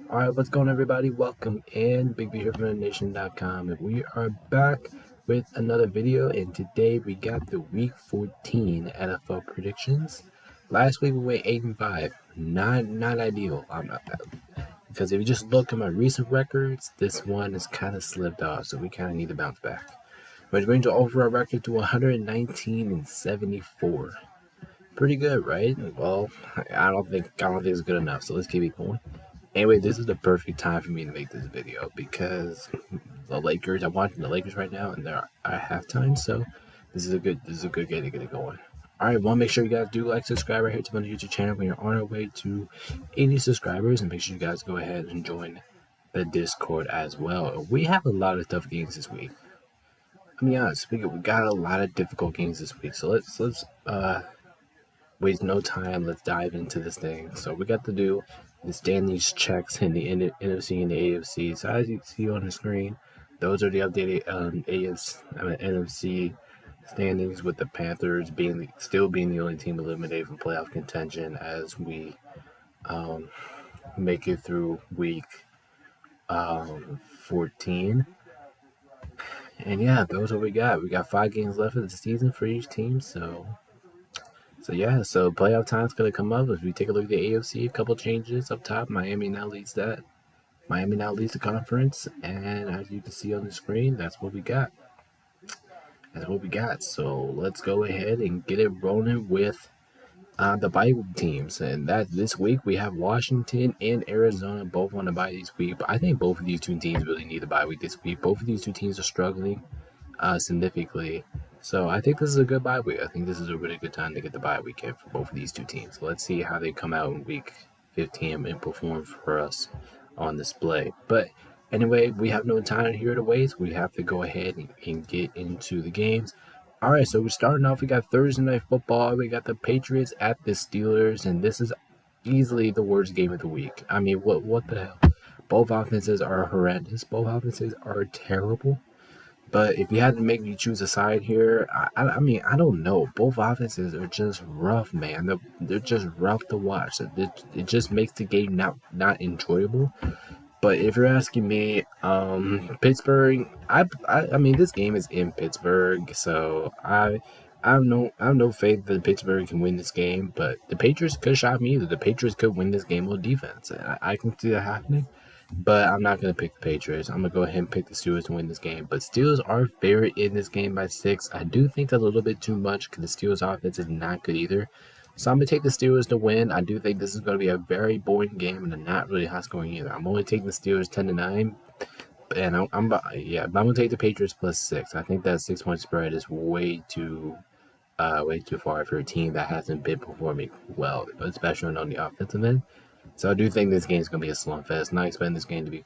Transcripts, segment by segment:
All right, what's going on, everybody? Welcome in, Big B here from TheNation.com, and we are back with another video. And today we got the Week 14 NFL predictions. Last week we went 8-5, not ideal. Because if you just look at my recent records, this one has kind of slipped off, so we kind of need to bounce back. Which brings our overall record to 119-74. Pretty good, right? Well, I don't think it's good enough. So let's keep it going. Anyway, this is the perfect time for me to make this video because I'm watching the Lakers right now, and they're at halftime. So this is a good way to get it going. All right, well, make sure you guys do like, subscribe right here to my YouTube channel. We are on our way to 80 subscribers, and make sure you guys go ahead and join the Discord as well. We have a lot of tough games this week. I mean, honest, we got a lot of difficult games this week. So let's waste no time. Let's dive into this thing. So we got to do the standings checks in the NFC and the AFC. So as you see on the screen, those are the updated NFC standings, with the Panthers still being the only team eliminated from playoff contention as we make it through week 14. And yeah, those are what we got. We got 5 games left of the season for each team, so playoff time's gonna come up. As we take a look at the AFC, a couple changes up top. Miami now leads the conference, and as you can see on the screen, that's what we got. So let's go ahead and get it rolling with the bye week teams. And that this week we have Washington and Arizona both on the bye this week. But I think both of these two teams really need a bye week this week. Both of these two teams are struggling significantly. So I think this is a good bye week. I think this is a really good time to get the bye weekend for both of these two teams. Let's see how they come out in week 15 and perform for us on display. But anyway, we have no time here to waste. We have to go ahead and get into the games. All right, so we're starting off. We got Thursday Night Football. We got the Patriots at the Steelers, and this is easily the worst game of the week. I mean, what the hell? Both offenses are horrendous. Both offenses are terrible. But if you had to make me choose a side here, I mean, I don't know. Both offenses are just rough, man. They're just rough to watch. It just makes the game not enjoyable. But if you're asking me, Pittsburgh, I mean, this game is in Pittsburgh, so I have no faith that Pittsburgh can win this game. But the Patriots could shock me either. The Patriots could win this game on defense. I can see that happening. But I'm not going to pick the Patriots. I'm going to go ahead and pick the Steelers to win this game. But Steelers are favorite in this game by 6. I do think that's a little bit too much because the Steelers offense is not good either. So I'm going to take the Steelers to win. I do think this is going to be a very boring game and not really high scoring either. I'm only taking the Steelers 10-9. And I'm going to take the Patriots plus 6. I think that 6-point spread is way too far for a team that hasn't been performing well, especially on the offensive end. So I do think this game is going to be a slump fest. Not expecting this game to be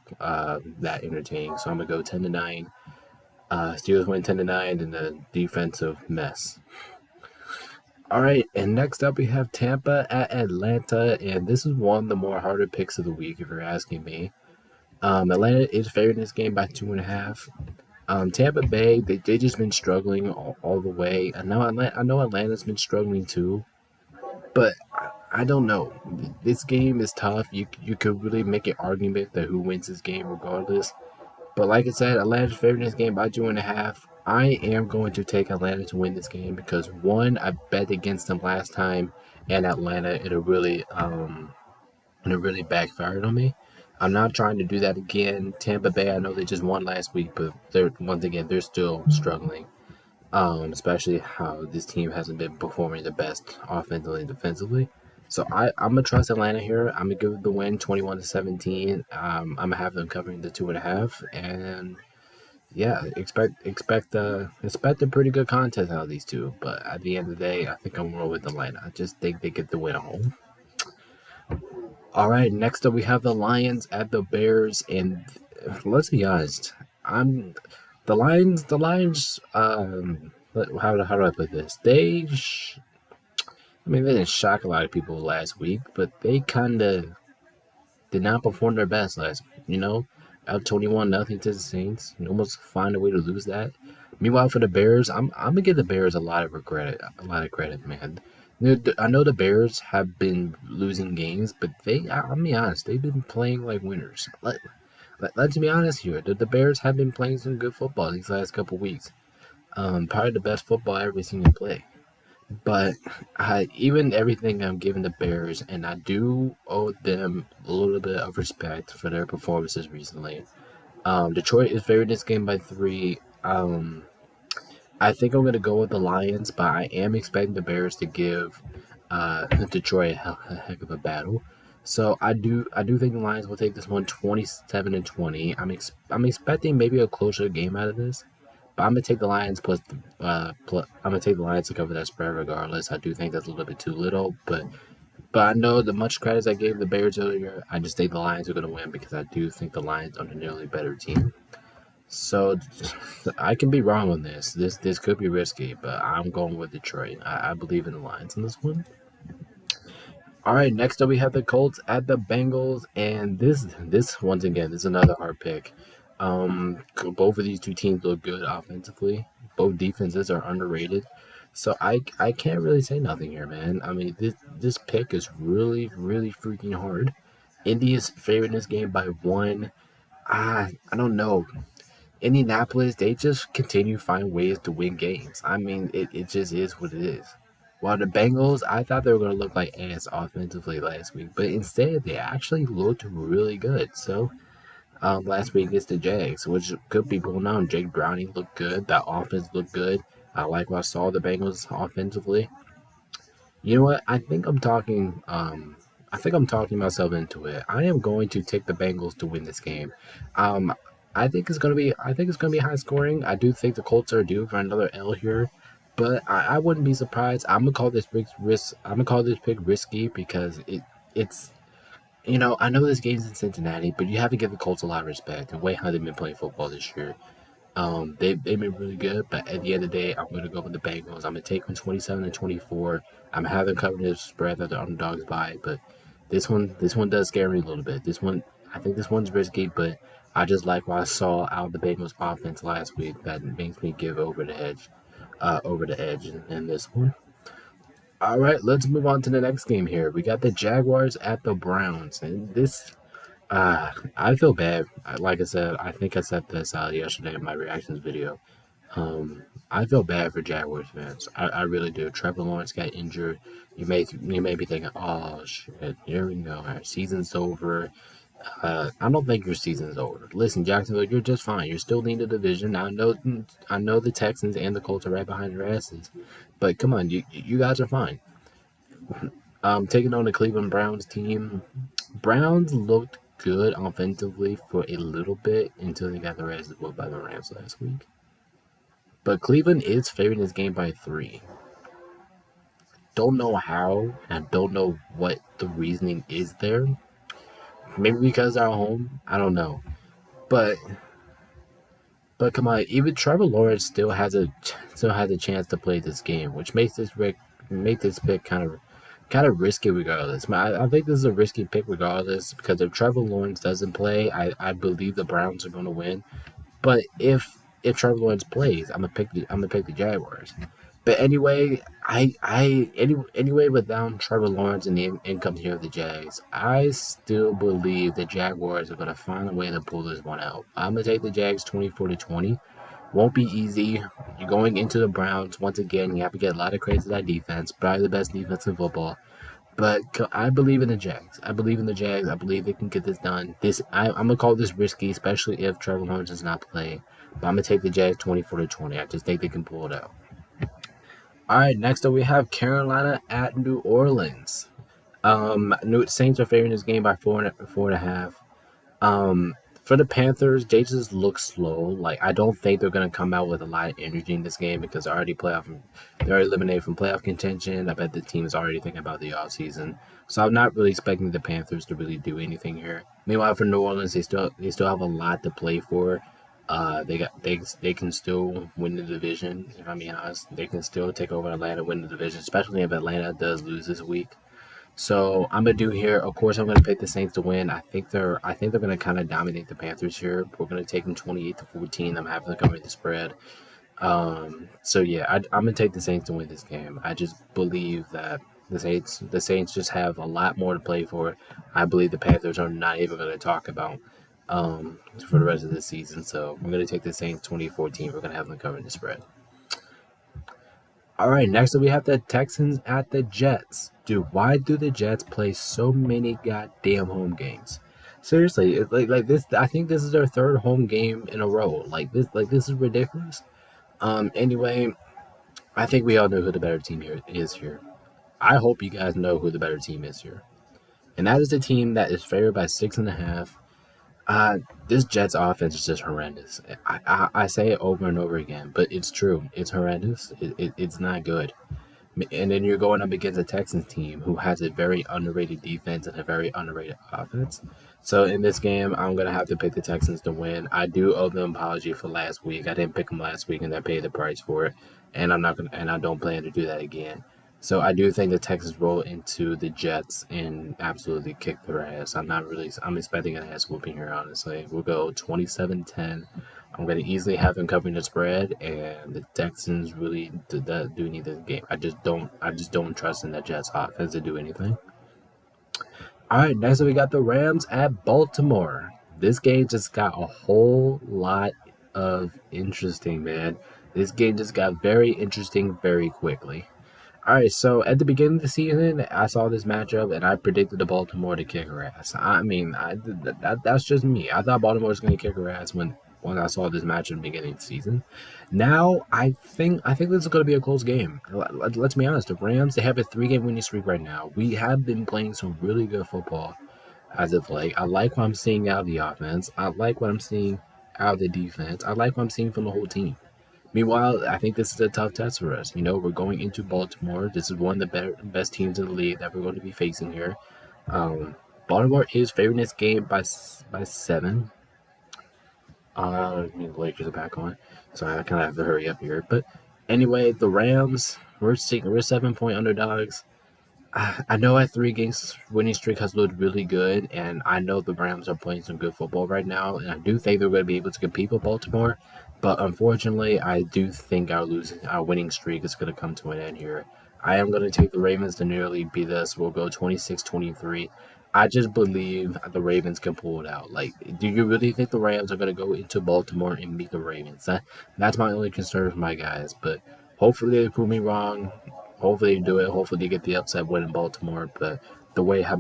that entertaining. So I'm going to go 10-9. Steelers win 10-9 in the defensive mess. All right, and next up we have Tampa at Atlanta, and this is one of the more harder picks of the week if you're asking me. Atlanta is favored in this game by 2.5. Tampa Bay, they just been struggling all the way. I know Atlanta's been struggling too, but I don't know. This game is tough. You could really make an argument that who wins this game regardless. But like I said, Atlanta's favored in this game by 2.5. I am going to take Atlanta to win this game because, one, I bet against them last time, and Atlanta, it really backfired on me. I'm not trying to do that again. Tampa Bay, I know they just won last week, but they're still struggling. Especially how this team hasn't been performing the best offensively and defensively. So I'm gonna trust Atlanta here. I'm gonna give the win 21-17. I'm gonna have them covering the 2.5, and yeah, expect a pretty good contest out of these two. But at the end of the day, I think I'm gonna roll with Atlanta. I just think they get the win at home. All right, next up we have the Lions at the Bears, and let's be honest, the Lions. How do I put this? I mean, they didn't shock a lot of people last week, but they kind of did not perform their best last week. Out 21-0 to the Saints, and almost find a way to lose that. Meanwhile, for the Bears, I'm gonna give the Bears a lot of credit, man. I know the Bears have been losing games, but I'll be honest, they've been playing like winners. Let's be honest here. The Bears have been playing some good football these last couple weeks. Probably the best football I've ever seen them play. But even everything I'm giving the Bears, and I do owe them a little bit of respect for their performances recently. Detroit is favored this game by 3. I think I'm going to go with the Lions, but I am expecting the Bears to give Detroit a heck of a battle. So I do think the Lions will take this one 27-20. I'm expecting maybe a closer game out of this, but I'm gonna take the Lions I'm gonna take the Lions to cover that spread regardless. I do think that's a little bit too little, but I know the much credit I gave the Bears earlier. I just think the Lions are gonna win because I do think the Lions are the nearly better team. So I can be wrong on this. This could be risky, but I'm going with Detroit. I believe in the Lions in this one. All right, next up we have the Colts at the Bengals, and this once again this is another hard pick. Both of these two teams look good offensively. Both defenses are underrated, so I can't really say nothing here, man. I mean this pick is really freaking hard. Indy is favoring this game by 1. I don't know. Indianapolis, they just continue to find ways to win games. I mean, it just is what it is. While the Bengals, I thought they were going to look like ass offensively last week, but instead they actually looked really good. So last week against the Jags, which could be going on. Jake Browning looked good. That offense looked good. I like what I saw the Bengals offensively. You know what? I think I'm talking myself into it. I am going to take the Bengals to win this game. Um, I think it's gonna be high scoring. I do think the Colts are due for another L here, but I wouldn't be surprised. I'm gonna call this pick risky because it's I know this game's in Cincinnati, but you have to give the Colts a lot of respect and way how they've been playing football this year. They've been really good, but at the end of the day, I'm going to go with the Bengals. I'm going to take them 27-24. I'm having covered this spread that the underdogs by, but this one does scare me a little bit. I think this one's risky, but I just like what I saw out of the Bengals offense last week. That makes me give over the edge in this one. All right, let's move on to the next game here. We got the Jaguars at the Browns, and I feel bad. Like I said, I think I said this yesterday in my reactions video. I feel bad for Jaguars fans. I really do. Trevor Lawrence got injured. You may be thinking, oh shit, here we go. Our season's over. I don't think your season's over. Listen, Jacksonville, you're just fine. You're still leading the division. I know the Texans and the Colts are right behind your asses, but come on, you guys are fine. Taking on the Cleveland Browns team. Browns looked good offensively for a little bit until they got their asses whooped by the Rams last week. But Cleveland is favoring this game by 3. Don't know how, and don't know what the reasoning is there. Maybe because they're at home. I don't know. But come on, even Trevor Lawrence still has a chance to play this game, which make this pick kind of risky regardless. I think this is a risky pick regardless because if Trevor Lawrence doesn't play, I believe the Browns are going to win. But if Trevor Lawrence plays, I'm gonna pick the Jaguars. But anyway, anyway without Trevor Lawrence and the income here of the Jags, I still believe the Jaguars are gonna find a way to pull this one out. I'm gonna take the Jags 24-20. Won't be easy. You're going into the Browns once again. You have to get a lot of credit to that defense. Probably the best defense in football. But I believe in the Jags. I believe in the Jags. I believe they can get this done. I'm gonna call this risky, especially if Trevor Lawrence does not play. But I'm gonna take the Jags 24-20. I just think they can pull it out. All right, next up we have Carolina at New Orleans. New Saints are favoring this game by 4.5. For the Panthers, they just look slow. Like I don't think they're gonna come out with a lot of energy in this game because they're already eliminated from playoff contention. I bet the team is already thinking about the offseason. So I'm not really expecting the Panthers to really do anything here. Meanwhile, for New Orleans, they still have a lot to play for. They can still win the division. If I'm being honest, they can still take over Atlanta, win the division, especially if Atlanta does lose this week. So I'm gonna do here. Of course, I'm gonna pick the Saints to win. I think they're gonna kind of dominate the Panthers here. We're gonna take them 28-14. I'm having to cover the spread. So yeah, I'm gonna take the Saints to win this game. I just believe that. The Saints just have a lot more to play for. I believe the Panthers are not even going to talk about for the rest of the season. So we're going to take the Saints 2014. We're going to have them covering the spread. All right, next up we have the Texans at the Jets. Dude, why do the Jets play so many goddamn home games? Seriously, like this. I think this is their third home game in a row. This is ridiculous. Anyway, I think we all know who the better team here is here. I hope you guys know who the better team is here, and that is the team that is favored by 6.5. This Jets offense is just horrendous. I say it over and over again, but it's true. It's horrendous. It's not good. And then you're going up against a Texans team who has a very underrated defense and a very underrated offense. So in this game, I'm going to have to pick the Texans to win. I do owe them an apology for last week. I didn't pick them last week and I paid the price for it. And I don't plan to do that again. So I do think the Texans roll into the Jets and absolutely kick their ass. I'm expecting an ass whooping here, honestly. We'll go 27-10. I'm going to easily have them covering the spread, and the Texans really do need this game. I just don't trust in the Jets offense to do anything. All right, next we got the Rams at Baltimore. This game just got a whole lot of interesting, man. This game just got very interesting very quickly. All right, so at the beginning of the season, I saw this matchup and I predicted the Baltimore to kick her ass. I mean, that's just me. I thought Baltimore was going to kick her ass when I saw this match in the beginning of the season. Now, I think this is going to be a close game. Let's be honest. The Rams, they have a 3-game winning streak right now. We have been playing some really good football as of late. I like what I'm seeing out of the offense. I like what I'm seeing out of the defense. I like what I'm seeing from the whole team. Meanwhile, I think this is a tough test for us. You know, we're going into Baltimore. This is one of the best teams in the league that we're going to be facing here. Baltimore is favoring this game by 7. The Lakers are back on, so I kind of have to hurry up here. But anyway, the Rams, we're 7-point underdogs. I know our 3 games winning streak has looked really good, and I know the Rams are playing some good football right now, and I do think they're going to be able to compete with Baltimore. But unfortunately, I do think our winning streak is going to come to an end here. I am going to take the Ravens to nearly beat us. We'll go 26-23. I just believe the Ravens can pull it out. Like, do you really think the Rams are going to go into Baltimore and beat the Ravens? That's my only concern for my guys. But hopefully they prove me wrong. Hopefully they do it. Hopefully they get the upset win in Baltimore. But the way how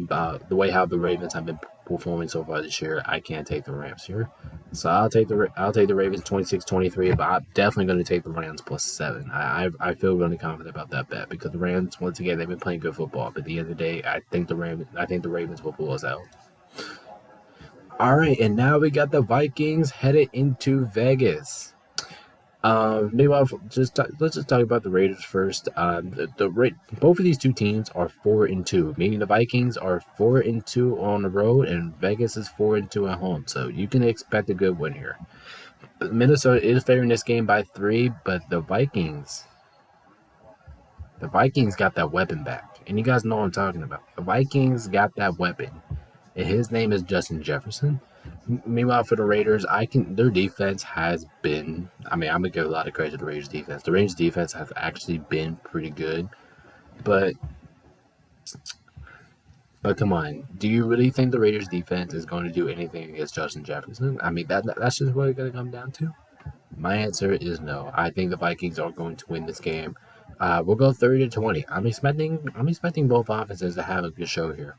the Ravens have been performing so far this year, I can't take the Rams here. So I'll take the Ravens 26-23, but I'm definitely going to take the Rams plus 7. I feel really confident about that bet because the Rams, once again, they've been playing good football. But at the end of the day, I think the Ravens will pull us out. All right, and now we got the Vikings headed into Vegas. Meanwhile, let's just talk about the Raiders first. Both of these two teams are 4-2, meaning the Vikings are 4-2 on the road, and Vegas is 4-2 at home. So you can expect a good win here. Minnesota is favoring this game by 3, but the Vikings got that weapon back, and you guys know what I'm talking about. The Vikings got that weapon, and his name is Justin Jefferson. Meanwhile, for the Raiders, their defense has been. I'm gonna give a lot of credit to the Raiders defense. The Raiders defense has actually been pretty good, but come on, do you really think the Raiders defense is going to do anything against Justin Jefferson? I mean, that's just what it's gonna come down to. My answer is no. I think the Vikings are going to win this game. We'll go 30-20. I'm expecting both offenses to have a good show here.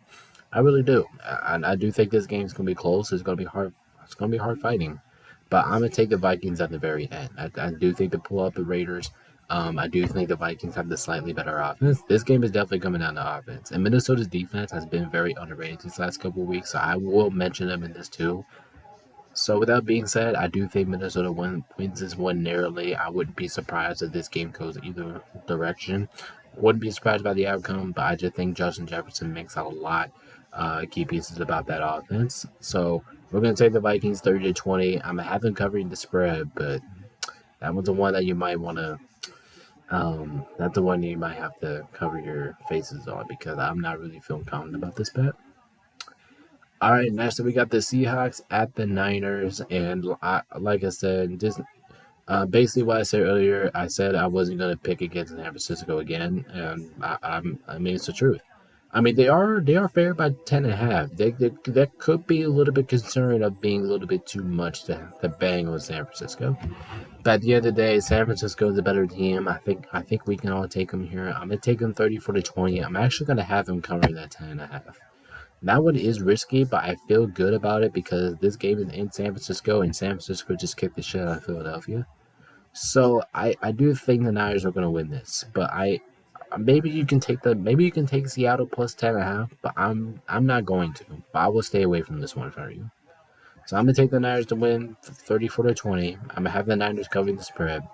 I really do. I do think this game's going to be close. It's going to be hard. It's going to be hard fighting. But I'm going to take the Vikings at the very end. I do think they pull up the Raiders. I do think the Vikings have the slightly better offense. This game is definitely coming down to offense. And Minnesota's defense has been very underrated these last couple of weeks. So I will mention them in this too. So with that being said, I do think Minnesota wins this one narrowly. I wouldn't be surprised if this game goes either direction. Wouldn't be surprised by the outcome, but I just think Justin Jefferson makes a lot key pieces about that offense. So we're going to take the Vikings 30-20. I'm going to have them covering the spread, but that one's the one that you might want to that's the one you might have to cover your faces on because I'm not really feeling confident about this bet. All right, next we got the Seahawks at the Niners, and like I said, Basically, what I said earlier, I said I wasn't going to pick against San Francisco again, and I mean, it's the truth. I mean, they are fair by 10.5. That could be a little bit concerned of being a little bit too much to bang on San Francisco. But at the end of the day, San Francisco is a better team. I think we can all take them here. I'm gonna take them 34-20. I'm actually gonna have them covering that 10.5. That one is risky, but I feel good about it because this game is in San Francisco, and San Francisco just kicked the shit out of Philadelphia. So I do think the Niners are going to win this, but maybe you can take Seattle plus 10.5, but I'm not going to. But I will stay away from this one for you. So I'm gonna take the Niners to win 34-20. I'm gonna have the Niners covering the spread,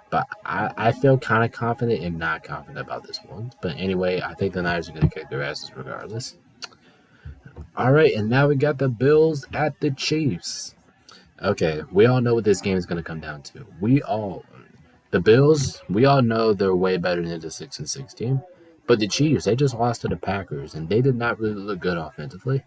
but I feel kind of confident and not confident about this one. But anyway, I think the Niners are gonna kick their asses regardless. All right, and now we got the Bills at the Chiefs. Okay, we all know what this game is going to come down to. The Bills, we all know they're way better than the 6-6 team. But the Chiefs, they just lost to the Packers, and they did not really look good offensively.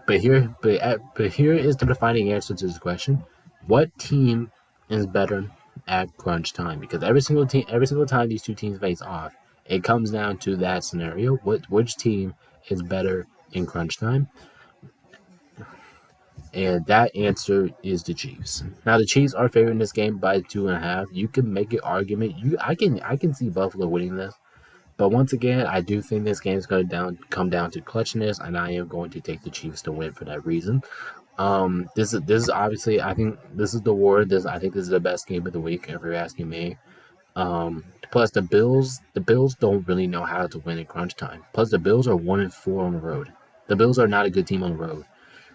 But here is the defining answer to this question: what team is better at crunch time? Because every single time these two teams face off, it comes down to that scenario: which team is better in crunch time? And that answer is the Chiefs. Now the Chiefs are favoring this game by 2.5. You can make an argument. I can see Buffalo winning this. But once again, I do think this game is going to come down to clutchness, and I am going to take the Chiefs to win for that reason. This is obviously, I think this is the war. I think this is the best game of the week, if you're asking me. Plus the Bills don't really know how to win in crunch time. Plus the Bills are 1-4 on the road. The Bills are not a good team on the road.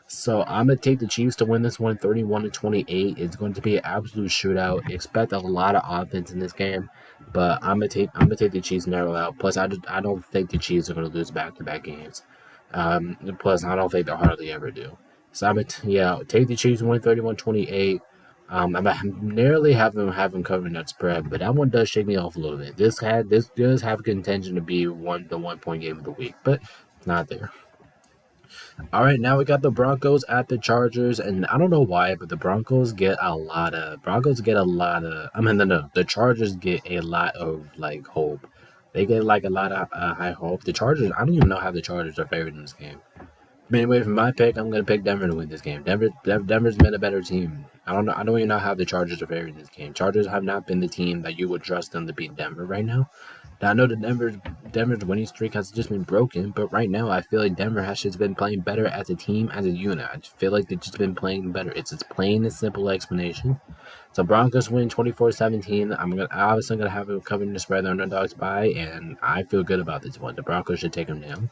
So I'm gonna take the Chiefs to win this one, 31-28. It's going to be an absolute shootout. Expect a lot of offense in this game, but I'm gonna take the Chiefs narrow out. Plus, I don't think the Chiefs are gonna lose back-to-back games. Plus, I don't think they hardly ever do. So take the Chiefs to win 31-28. I narrowly have them covering that spread, but that one does shake me off a little bit. This does have contention to be the 1-point game of the week, but it's not there. All right, now we got the Broncos at the Chargers, and I don't know why, but the Broncos get a lot of. The Chargers get a lot of like hope. They get like a lot of high hope. The Chargers, I don't even know how the Chargers are favored in this game. But anyway, for my pick, I'm gonna pick Denver to win this game. Denver's been a better team. I don't know. I don't even know how the Chargers are favored in this game. Chargers have not been the team that you would trust them to beat Denver right now. Now I know that Denver's winning streak has just been broken, but right now I feel like Denver has just been playing better as a team, as a unit. I feel like they've just been playing better. It's plain and simple explanation. So Broncos win 24-17. I'm obviously gonna have them covering the spread. The underdogs by, and I feel good about this one. The Broncos should take them down.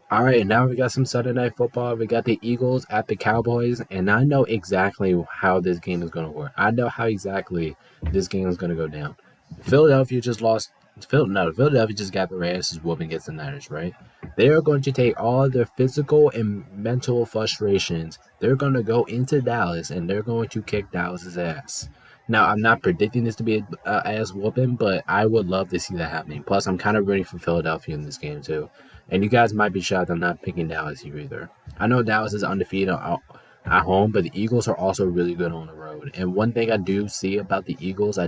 All right, now we got some Sunday Night Football. We got the Eagles at the Cowboys, and I know exactly how this game is going to work. I know how exactly this game is going to go down. Philadelphia just got their asses whooping against the Niners, right? They are going to take all their physical and mental frustrations. They're going to go into Dallas, and they're going to kick Dallas's ass. Now, I'm not predicting this to be an ass whooping, but I would love to see that happening. Plus, I'm kind of rooting for Philadelphia in this game, too. And you guys might be shocked I'm not picking Dallas here either. I know Dallas is undefeated at home, but the Eagles are also really good on the road. And one thing I do see about the Eagles,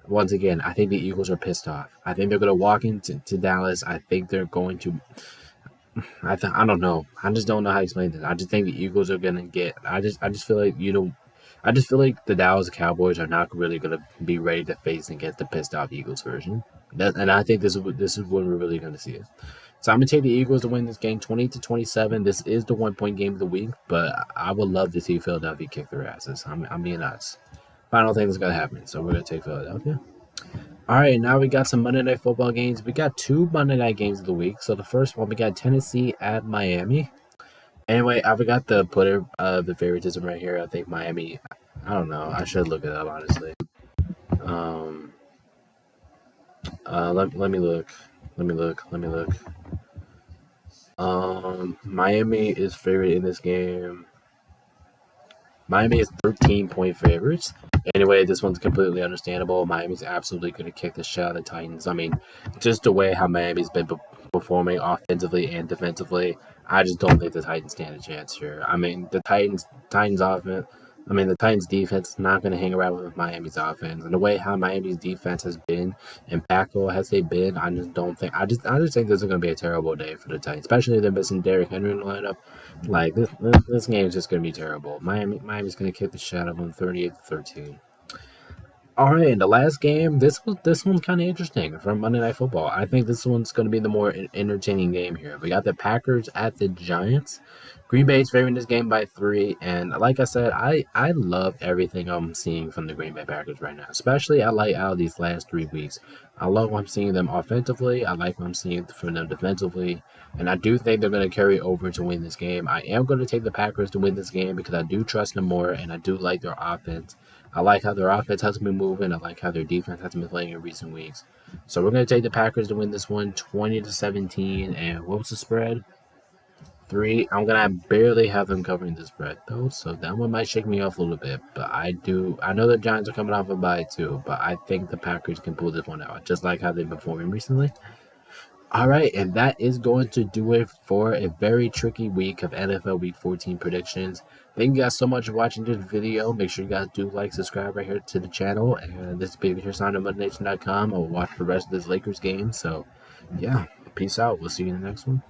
once again, I think the Eagles are pissed off. I think they're going to walk into Dallas. I think they're going to. I don't know. I just don't know how to explain this. I just think the Eagles are going to get. I just feel like I just feel like the Dallas Cowboys are not really going to be ready to face and get the pissed off Eagles version. And I think this is when we're really going to see it. So I'm going to take the Eagles to win this game 20-27. This is the 1-point game of the week, but I would love to see Philadelphia kick their asses. I'm being honest. But I don't think it's going to happen, so we're going to take Philadelphia. All right, now we got some Monday Night Football games. We got 2 Monday Night games of the week. So the first one, we got Tennessee at Miami. Anyway, I forgot to put the favoritism right here. I think Miami, I don't know. I should look it up, honestly. Let me look. Miami is favored in this game. Miami is 13-point favorites. Anyway, this one's completely understandable. Miami's absolutely going to kick the shit out of the Titans. I mean, just the way how Miami's been performing offensively and defensively, I just don't think the Titans stand a chance here. I mean, the Titans offense, I mean, the Titans defense is not going to hang around with Miami's offense, and the way how Miami's defense has been impactful as they've been, I just don't think. I just think this is going to be a terrible day for the Titans, especially if they're missing Derrick Henry in the lineup. Like this game is just going to be terrible. Miami's going to kick the shit out of them, 38-13. All right, and the last game, this one's kind of interesting from Monday Night Football. I think this one's going to be the more entertaining game here. We got the Packers at the Giants. Green Bay's favoring this game by 3, and like I said, I love everything I'm seeing from the Green Bay Packers right now. Especially I like out of these last 3 weeks. I love what I'm seeing them offensively. I like what I'm seeing from them defensively, and I do think they're going to carry over to win this game. I am going to take the Packers to win this game because I do trust them more, and I do like their offense. I like how their offense has been moving. I like how their defense has been playing in recent weeks. So we're going to take the Packers to win this one 20-17. And what was the spread? 3. I'm going to barely have them covering the spread, though. So that one might shake me off a little bit. But I know the Giants are coming off a bye, too. But I think the Packers can pull this one out, just like how they've been performing recently. All right, and that is going to do it for a very tricky week of NFL Week 14 predictions. Thank you guys so much for watching this video. Make sure you guys do like, subscribe right here to the channel. And this is Baby here, sign on MuttonNation.com. I'll watch the rest of this Lakers game. So, yeah, peace out. We'll see you in the next one.